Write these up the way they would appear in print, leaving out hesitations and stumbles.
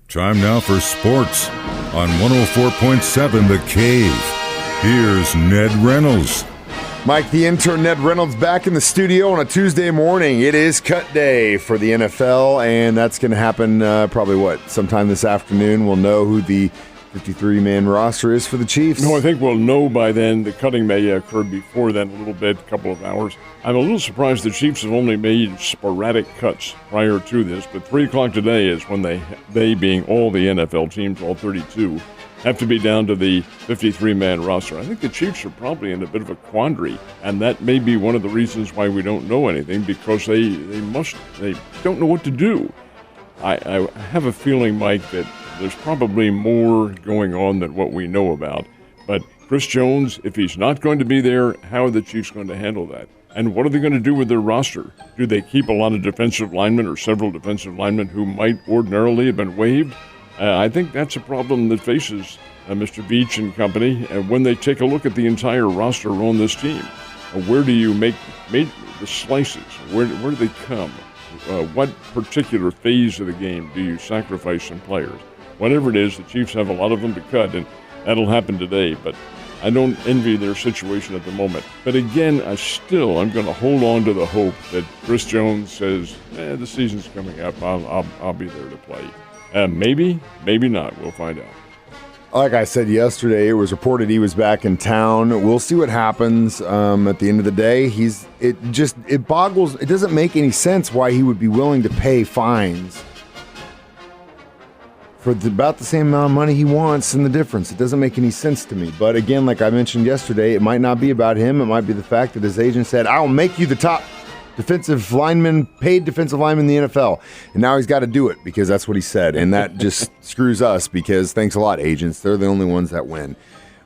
Time now for sports on 104.7 The Cave. Here's Ned Reynolds. Mike, the intern Ned Reynolds back in the studio on a Tuesday morning. It is cut day for the NFL, and that's going to happen sometime this afternoon. We'll know who the 53-man roster is for the Chiefs. No, I think we'll know by then. The cutting may occur before then a little bit, a couple of hours. I'm a little surprised the Chiefs have only made sporadic cuts prior to this, but 3 o'clock today is when they being all the NFL teams, all 32, have to be down to the 53-man roster. I think the Chiefs are probably in a bit of a quandary, and that may be one of the reasons why we don't know anything, because they don't know what to do. I have a feeling, Mike, that there's probably more going on than what we know about. But Chris Jones, if he's not going to be there, how are the Chiefs going to handle that? And what are they going to do with their roster? Do they keep a lot of defensive linemen or several defensive linemen who might ordinarily have been waived? I think that's a problem that faces Mr. Beach and company when they take a look at the entire roster on this team. Where do you make the slices? Where do they come? What particular phase of the game do you sacrifice some players? Whatever it is, the Chiefs have a lot of them to cut, and that'll happen today. But I don't envy their situation at the moment. But again, I'm going to hold on to the hope that Chris Jones says, the season's coming up, I'll be there to play. Maybe not. We'll find out. Like I said yesterday, it was reported he was back in town. We'll see what happens. At the end of the day, it boggles. It doesn't make any sense why he would be willing to pay fines for about the same amount of money he wants, and the difference. It doesn't make any sense to me. But again, like I mentioned yesterday, it might not be about him. It might be the fact that his agent said, I'll make you the top paid defensive lineman in the NFL. And now he's got to do it because that's what he said. And that just screws us because thanks a lot, agents. They're the only ones that win.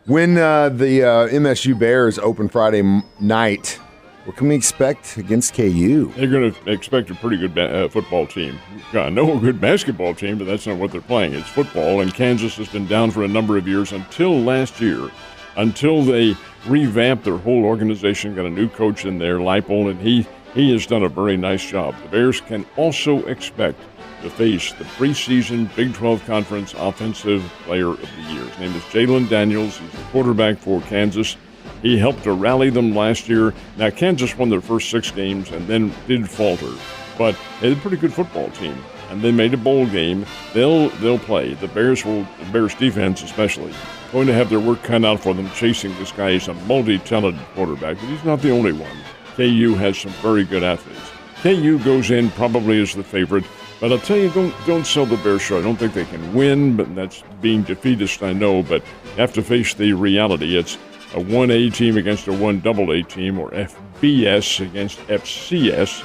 When the MSU Bears open Friday night, what can we expect against KU? They're going to expect a pretty good football team. I know a good basketball team, but that's not what they're playing. It's football, and Kansas has been down for a number of years until last year, until they revamped their whole organization, got a new coach in there, Leipold, and he has done a very nice job. The Bears can also expect to face the preseason Big 12 Conference Offensive Player of the Year. His name is Jalen Daniels. He's the quarterback for Kansas. He helped to rally them last year. Now, Kansas won their first 6 games and then did falter. But they had a pretty good football team, and they made a bowl game. They'll play. The Bears defense especially, going to have their work cut out for them chasing this guy. He's a multi-talented quarterback, but he's not the only one. KU has some very good athletes. KU goes in probably as the favorite, but I'll tell you, don't sell the Bears short. I don't think they can win, but that's being defeatist, I know, but you have to face the reality. It's a 1A team against a 1AA team, or FBS against FCS.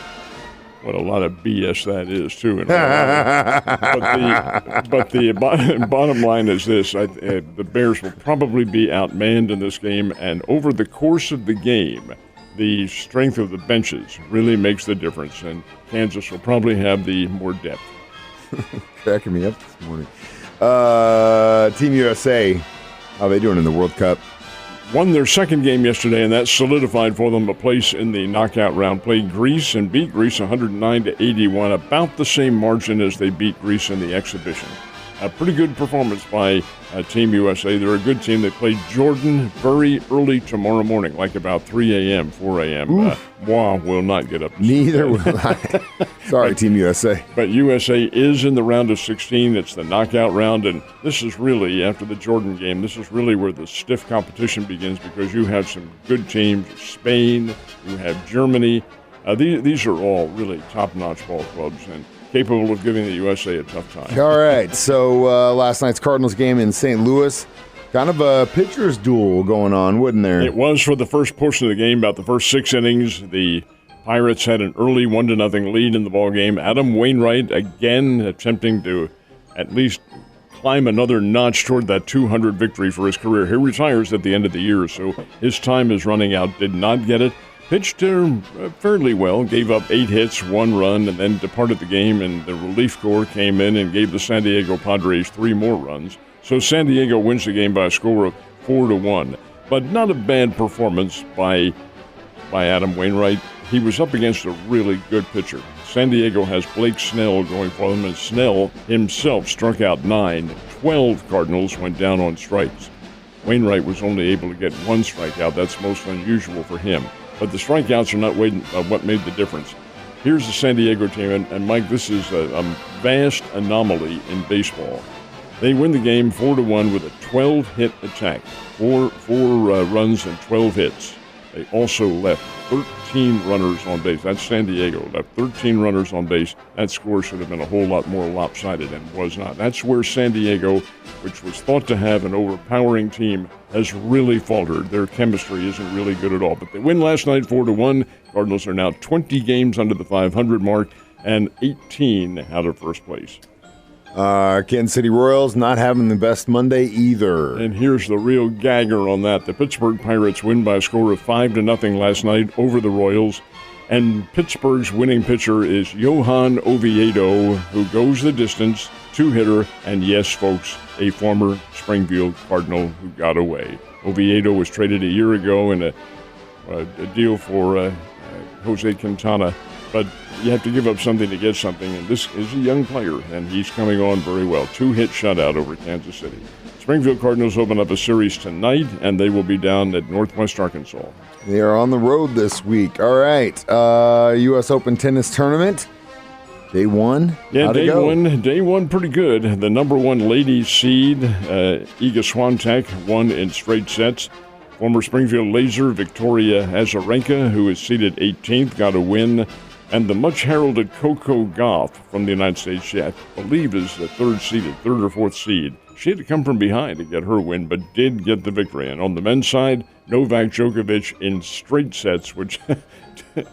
What a lot of BS that is, too. But the bottom line is this. The Bears will probably be outmanned in this game, and over the course of the game, the strength of the benches really makes the difference, and Kansas will probably have the more depth. Cracking me up this morning. Team USA, how are they doing in the World Cup? Won their second game yesterday, and that solidified for them a place in the knockout round. Played Greece and beat Greece 109-81, about the same margin as they beat Greece in the exhibition. A pretty good performance by Team USA. They're a good team. They play Jordan very early tomorrow morning, like about 3 a.m., 4 a.m. Moi will not get up. Neither will I. Sorry, Team USA. But USA is in the round of 16. It's the knockout round, and this is really, after the Jordan game, this is really where the stiff competition begins because you have some good teams. Spain, you have Germany. These are all really top-notch ball clubs, and capable of giving the USA a tough time. All right, so last night's Cardinals game in St. Louis, kind of a pitcher's duel going on, wasn't there? It was for the first portion of the game, about the first 6 innings. The Pirates had an early 1-0 lead in the ball game. Adam Wainwright, again, attempting to at least climb another notch toward that 200 victory for his career. He retires at the end of the year, so his time is running out. Did not get it. Pitched fairly well, gave up 8 hits, 1 run, and then departed the game, and the relief corps came in and gave the San Diego Padres 3 more runs. So San Diego wins the game by a score of 4-1. But not a bad performance by Adam Wainwright. He was up against a really good pitcher. San Diego has Blake Snell going for them, and Snell himself struck out 9. 12 Cardinals went down on strikes. Wainwright was only able to get 1 strikeout. That's most unusual for him. But the strikeouts are not what made the difference. Here's the San Diego team, and Mike, this is a vast anomaly in baseball. They win the game 4-1 with a 12-hit attack, four runs and 12 hits. They also left 13 runners on base. That's San Diego, left 13 runners on base. That score should have been a whole lot more lopsided and was not. That's where San Diego, which was thought to have an overpowering team, has really faltered. Their chemistry isn't really good at all. But they win last night 4-1. Cardinals are now 20 games under the 500 mark and 18 out of first place. Kansas City Royals not having the best Monday either. And here's the real gagger on that. The Pittsburgh Pirates win by a score of 5-0 last night over the Royals. And Pittsburgh's winning pitcher is Johan Oviedo, who goes the distance, 2-hitter, and yes, folks, a former Springfield Cardinal who got away. Oviedo was traded a year ago in a deal for Jose Quintana. But you have to give up something to get something, and this is a young player, and he's coming on very well. 2-hit shutout over Kansas City. Springfield Cardinals open up a series tonight, and they will be down at Northwest Arkansas. They are on the road this week. All right, U.S. Open tennis tournament, day 1. Yeah, how'd it go? Day one pretty good. The number 1 ladies seed, Iga Swiatek, won in straight sets. Former Springfield Laser Victoria Azarenka, who is seeded 18th, got a win. And the much-heralded Coco Gauff from the United States, she, I believe, is the third or fourth seed. She had to come from behind to get her win, but did get the victory. And on the men's side, Novak Djokovic in straight sets, which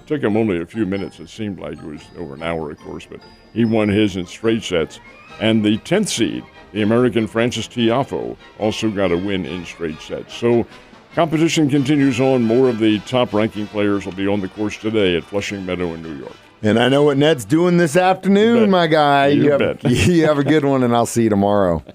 took him only a few minutes. It seemed like it was over an hour, of course, but he won his in straight sets. And the 10th seed, the American Francis Tiafoe, also got a win in straight sets. So competition continues on. More of the top-ranking players will be on the course today at Flushing Meadow in New York. And I know what Ned's doing this afternoon, my guy. You bet. You have a good one, and I'll see you tomorrow.